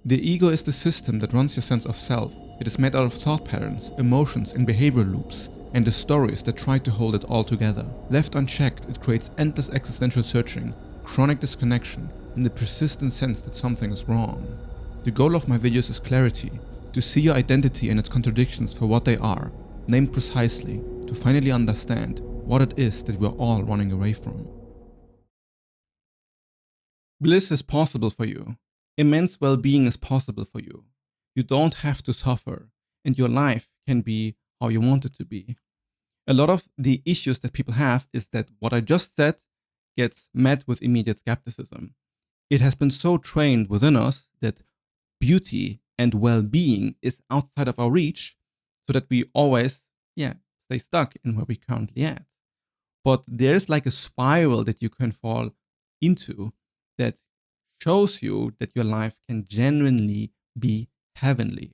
The ego is the system that runs your sense of self. It is made out of thought patterns, emotions, and behavioral loops, and the stories that try to hold it all together. Left unchecked, it creates endless existential searching, chronic disconnection, and the persistent sense that something is wrong. The goal of my videos is clarity, to see your identity and its contradictions for what they are, named precisely, to finally understand what it is that we're all running away from. Bliss is possible for you. Immense well-being is possible for you. You don't have to suffer, and your life can be how you want it to be. A lot of the issues that people have is that what I just said gets met with immediate skepticism. It has been so trained within us that beauty and well-being is outside of our reach, so that we always, stay stuck in where we currently at. But there's like a spiral that you can fall into that shows you that your life can genuinely be heavenly.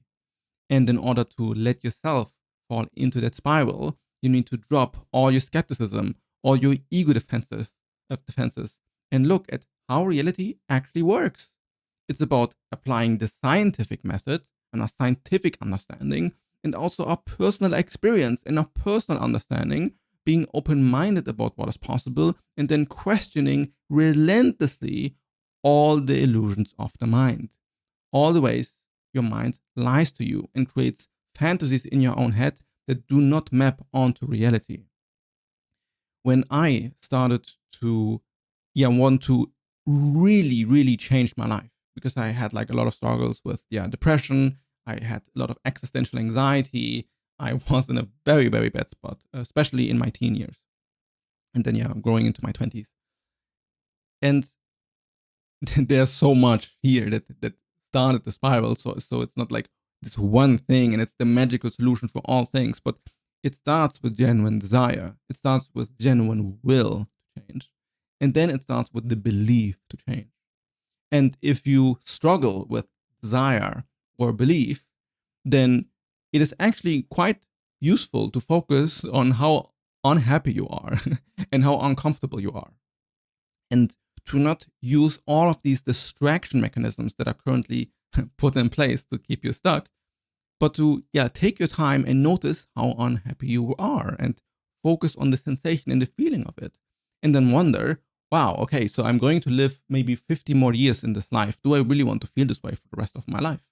And in order to let yourself fall into that spiral, you need to drop all your skepticism, all your ego defenses, and look at how reality actually works. It's about applying the scientific method and a scientific understanding, and also our personal experience and our personal understanding, being open-minded about what is possible, and then questioning relentlessly all the illusions of the mind, all the ways your mind lies to you and creates fantasies in your own head that do not map onto reality. When I started to want to really change my life, because I had like a lot of struggles with depression, I had a lot of existential anxiety, I was in a very bad spot, especially in my teen years, and then growing into my 20s. And there's so much here that started the spiral. So it's not like this one thing and it's the magical solution for all things, but it starts with genuine desire. It starts with genuine will to change. And then it starts with the belief to change. And if you struggle with desire or belief, then it is actually quite useful to focus on how unhappy you are and how uncomfortable you are. And to not use all of these distraction mechanisms that are currently put in place to keep you stuck, but to take your time and notice how unhappy you are and focus on the sensation and the feeling of it. And then wonder, wow, okay, so I'm going to live maybe 50 more years in this life. Do I really want to feel this way for the rest of my life?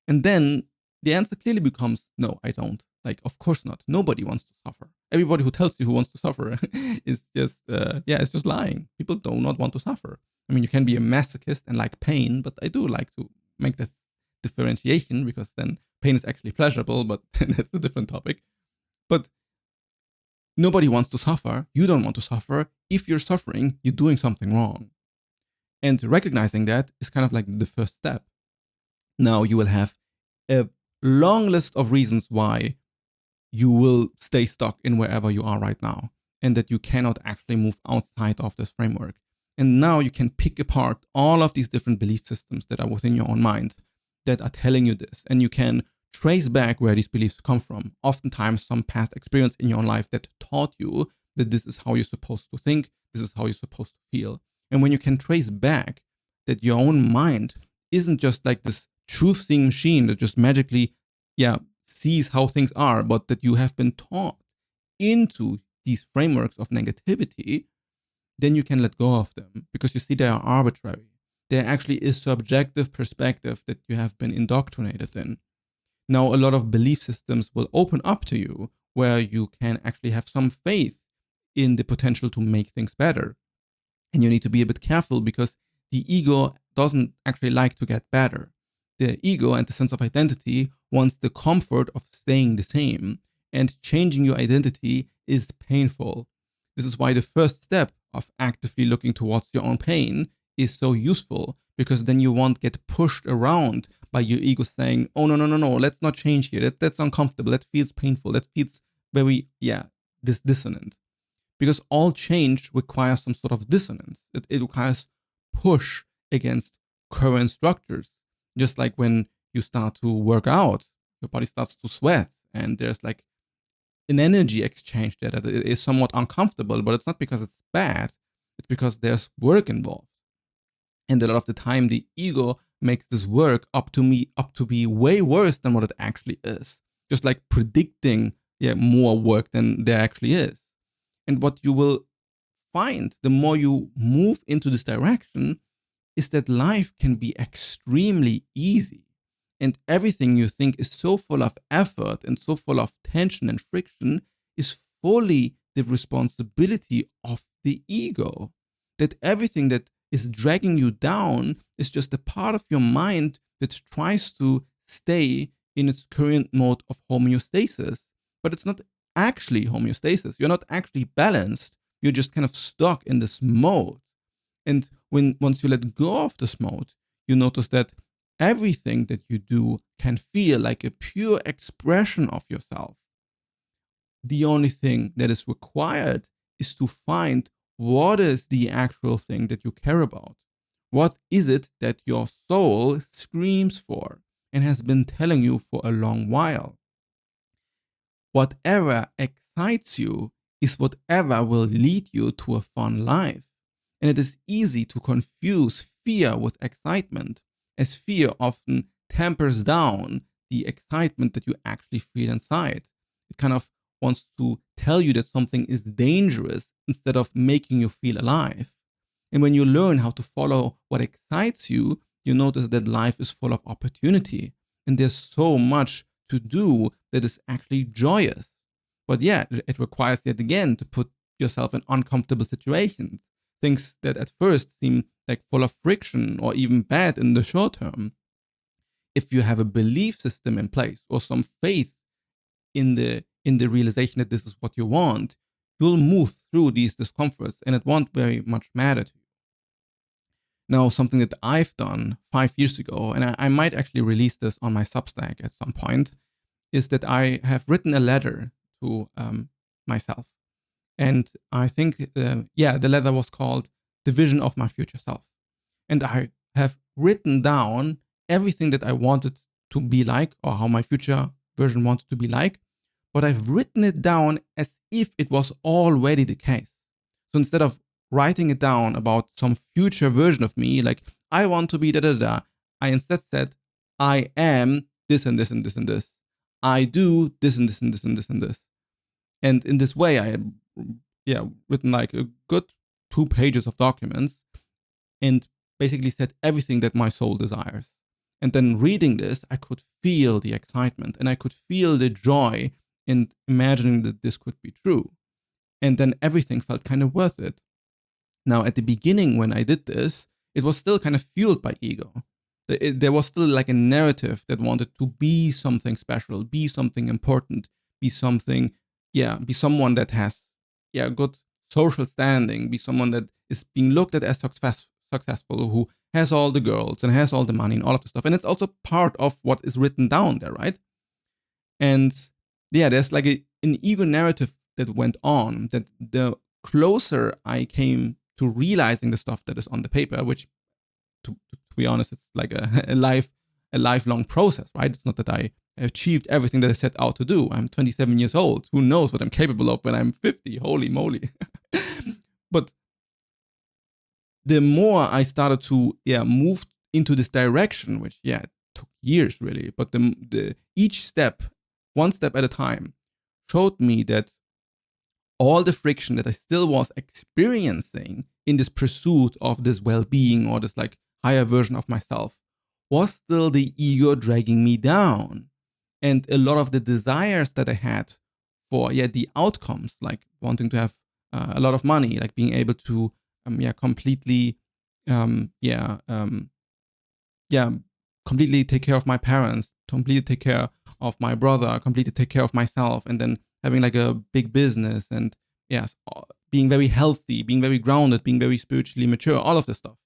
And then the answer clearly becomes, no, I don't. Like, of course not. Nobody wants to suffer. Everybody who tells you who wants to suffer is just, it's just lying. People do not want to suffer. I mean, you can be a masochist and like pain, but I do like to make that differentiation because then pain is actually pleasurable, but that's a different topic. But nobody wants to suffer. You don't want to suffer. If you're suffering, you're doing something wrong. And recognizing that is kind of like the first step. Now you will have a long list of reasons why you will stay stuck in wherever you are right now, and that you cannot actually move outside of this framework. And now you can pick apart all of these different belief systems that are within your own mind that are telling you this, and you can trace back where these beliefs come from. Oftentimes some past experience in your own life that taught you that this is how you're supposed to think, this is how you're supposed to feel. And when you can trace back that your own mind isn't just like this truth-seeing machine that just magically sees how things are, but that you have been taught into these frameworks of negativity, then you can let go of them because you see they are arbitrary. There actually is subjective perspective that you have been indoctrinated in. Now, a lot of belief systems will open up to you where you can actually have some faith in the potential to make things better. And you need to be a bit careful because the ego doesn't actually like to get better. The ego and the sense of identity wants the comfort of staying the same, and changing your identity is painful. This is why the first step of actively looking towards your own pain is so useful, because then you won't get pushed around by your ego saying, oh, no, let's not change here. That's uncomfortable. That feels painful. That feels very, dissonant. Because all change requires some sort of dissonance. It requires push against current structures. Just like when you start to work out, your body starts to sweat, and there's like an energy exchange there that is somewhat uncomfortable, but it's not because it's bad, it's because there's work involved. And a lot of the time, the ego makes this work up to be way worse than what it actually is. Just like predicting more work than there actually is. And what you will find the more you move into this direction is that life can be extremely easy. And everything you think is so full of effort and so full of tension and friction is fully the responsibility of the ego. That everything that is dragging you down is just a part of your mind that tries to stay in its current mode of homeostasis. But it's not actually homeostasis. You're not actually balanced. You're just kind of stuck in this mode. And once you let go of this mode, you notice that everything that you do can feel like a pure expression of yourself. The only thing that is required is to find what is the actual thing that you care about. What is it that your soul screams for and has been telling you for a long while? Whatever excites you is whatever will lead you to a fun life. And it is easy to confuse fear with excitement, as fear often tempers down the excitement that you actually feel inside. It kind of wants to tell you that something is dangerous instead of making you feel alive. And when you learn how to follow what excites you, you notice that life is full of opportunity. And there's so much to do that is actually joyous. But yeah, it requires yet again to put yourself in uncomfortable situations, things that at first seem like full of friction or even bad in the short term. If you have a belief system in place or some faith in the realization that this is what you want, you'll move through these discomforts and it won't very much matter to you. Now, something that I've done 5 years ago, and I might actually release this on my Substack at some point, is that I have written a letter to myself. And I think, the letter was called The Vision of My Future Self. And I have written down everything that I wanted to be like or how my future version wanted to be like. But I've written it down as if it was already the case. So instead of writing it down about some future version of me, like I want to be da da da, I instead said, I am this and this and this and this. I do this and this and this and this and this. And in this way, I had written like a good 2 pages of documents and basically said everything that my soul desires. And then reading this, I could feel the excitement and I could feel the joy in imagining that this could be true. And then everything felt kind of worth it. Now, at the beginning, when I did this, it was still kind of fueled by ego. There was still like a narrative that wanted to be something special, be something important, be something, be someone that has, good social standing, be someone that is being looked at as successful, who has all the girls and has all the money and all of the stuff. And it's also part of what is written down there, right? And there's like an ego narrative that went on, that the closer I came to realizing the stuff that is on the paper, which to be honest, it's like a lifelong process, right? It's not that I achieved everything that I set out to do. I'm 27 years old. Who knows what I'm capable of when I'm 50? Holy moly. But the more I started to move into this direction, which it took years really, but the each step, one step at a time, showed me that all the friction that I still was experiencing in this pursuit of this well-being or this like higher version of myself was still the ego dragging me down. And a lot of the desires that I had for the outcomes, like wanting to have a lot of money, like being able to completely completely take care of my parents, completely take care of my brother, completely take care of myself, and then having like a big business and being very healthy, being very grounded, being very spiritually mature, all of this stuff.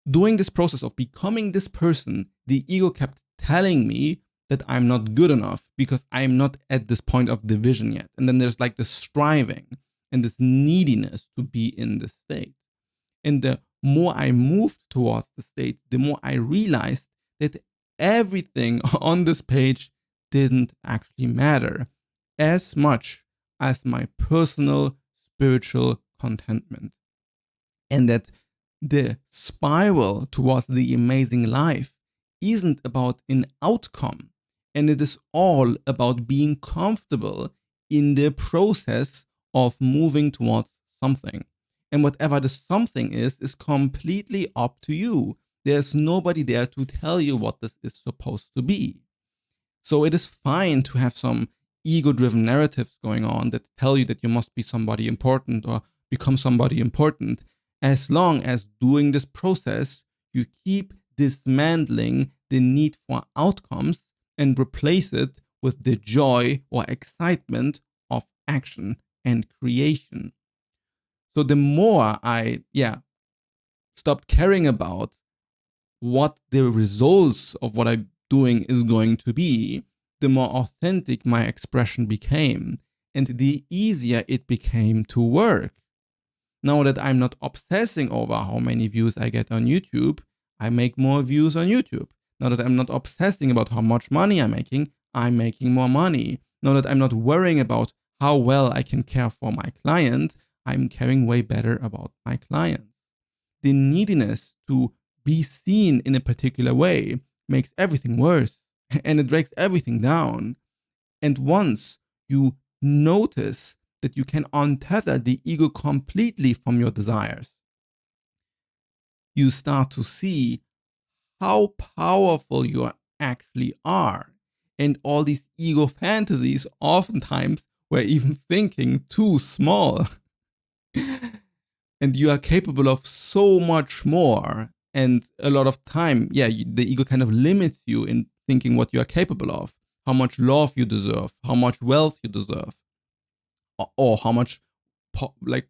Doing this process of becoming this person, the ego kept telling me that I'm not good enough because I'm not at this point of division yet. And then there's like this striving and this neediness to be in this state. And the more I moved towards the state, the more I realized that everything on this page didn't actually matter as much as my personal spiritual contentment. And that the spiral towards the amazing life isn't about an outcome, and it is all about being comfortable in the process of moving towards something. And whatever the something is completely up to you. There's nobody there to tell you what this is supposed to be. So it is fine to have some ego driven narratives going on that tell you that you must be somebody important or become somebody important, as long as doing this process, you keep dismantling the need for outcomes and replace it with the joy or excitement of action and creation. So the more I, stopped caring about what the results of what I'm doing is going to be, the more authentic my expression became and the easier it became to work. Now that I'm not obsessing over how many views I get on YouTube, I make more views on YouTube. Now that I'm not obsessing about how much money I'm making more money. Now that I'm not worrying about how well I can care for my client, I'm caring way better about my clients. The neediness to be seen in a particular way makes everything worse and it breaks everything down. And once you notice that you can untether the ego completely from your desires, you start to see how powerful you actually are. And all these ego fantasies oftentimes were even thinking too small. And you are capable of so much more. And a lot of time, the ego kind of limits you in thinking what you are capable of, how much love you deserve, how much wealth you deserve, or how much like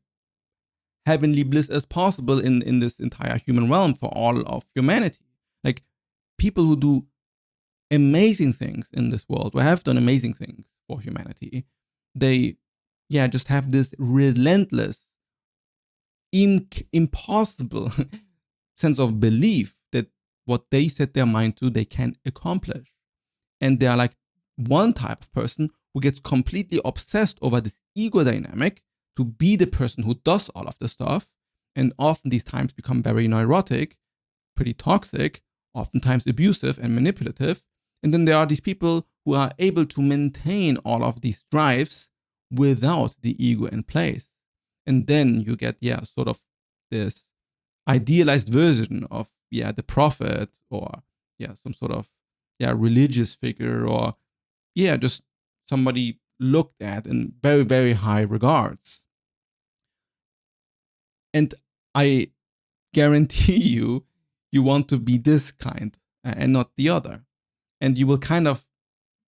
heavenly bliss as possible in this entire human realm for all of humanity. Like people who do amazing things in this world, who have done amazing things for humanity, they just have this relentless impossible sense of belief that what they set their mind to, they can accomplish. And they are like one type of person who gets completely obsessed over this ego dynamic to be the person who does all of the stuff. And often these times become very neurotic, pretty toxic, oftentimes abusive and manipulative. And then there are these people who are able to maintain all of these drives without the ego in place. And then you get, sort of this idealized version of, the prophet or, some sort of, religious figure or, just somebody looked at in very, very high regards. And I guarantee you want to be this kind and not the other. And you will kind of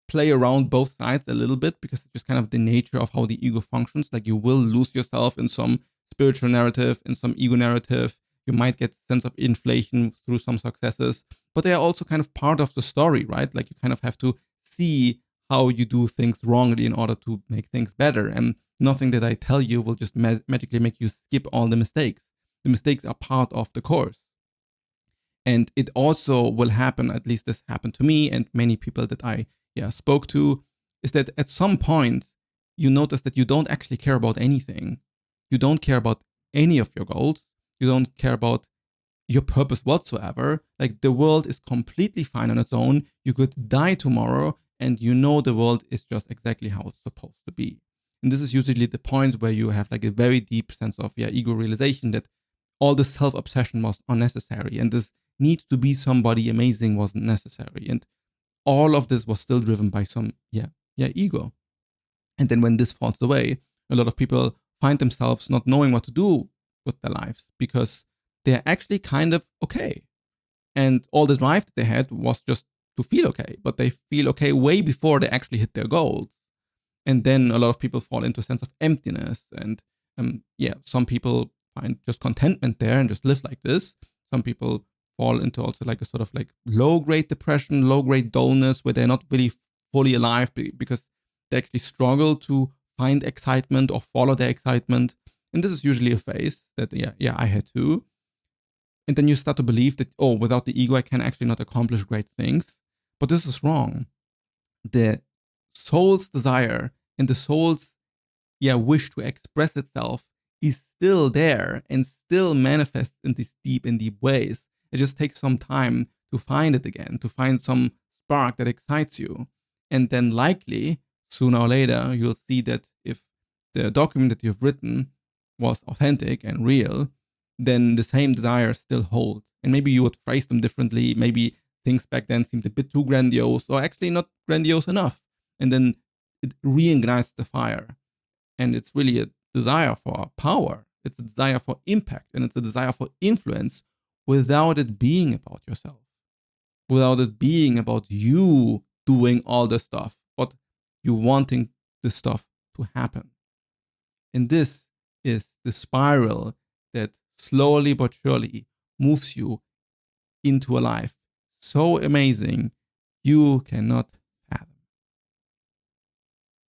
play around both sides a little bit because it's just kind of the nature of how the ego functions. Like you will lose yourself in some spiritual narrative, in some ego narrative. You might get a sense of inflation through some successes, but they are also kind of part of the story, right? Like you kind of have to see how you do things wrongly in order to make things better. And nothing that I tell you will just magically make you skip all the mistakes. The mistakes are part of the course. And it also will happen, at least this happened to me and many people that I spoke to, is that at some point you notice that you don't actually care about anything. You don't care about any of your goals. You don't care about your purpose whatsoever. Like the world is completely fine on its own. You could die tomorrow and you know the world is just exactly how it's supposed to be. And this is usually the point where you have like a very deep sense of ego realization that all this self-obsession was unnecessary and this need to be somebody amazing wasn't necessary. And all of this was still driven by some, ego. And then when this falls away, a lot of people find themselves not knowing what to do with their lives because they're actually kind of okay. And all the drive that they had was just to feel okay, but they feel okay way before they actually hit their goals. And then a lot of people fall into a sense of emptiness. And some people find just contentment there and just live like this. Some people fall into also like a sort of like low grade depression, low grade dullness, where they're not really fully alive because they actually struggle to find excitement or follow their excitement. And this is usually a phase that, I had too. And then you start to believe that, without the ego, I can actually not accomplish great things. But this is wrong. The soul's desire and the soul's wish to express itself is still there and still manifests in these deep and deep ways. It just takes some time to find it again, to find some spark that excites you. And then likely, sooner or later, you'll see that if the document that you've written was authentic and real, then the same desires still hold. And maybe you would phrase them differently. Maybe things back then seemed a bit too grandiose or actually not grandiose enough. And then it reignites the fire. And it's really a desire for power. It's a desire for impact, and it's a desire for influence without it being about yourself, without it being about you doing all the stuff, but you wanting the stuff to happen. And this is the spiral that slowly but surely moves you into a life so amazing you cannot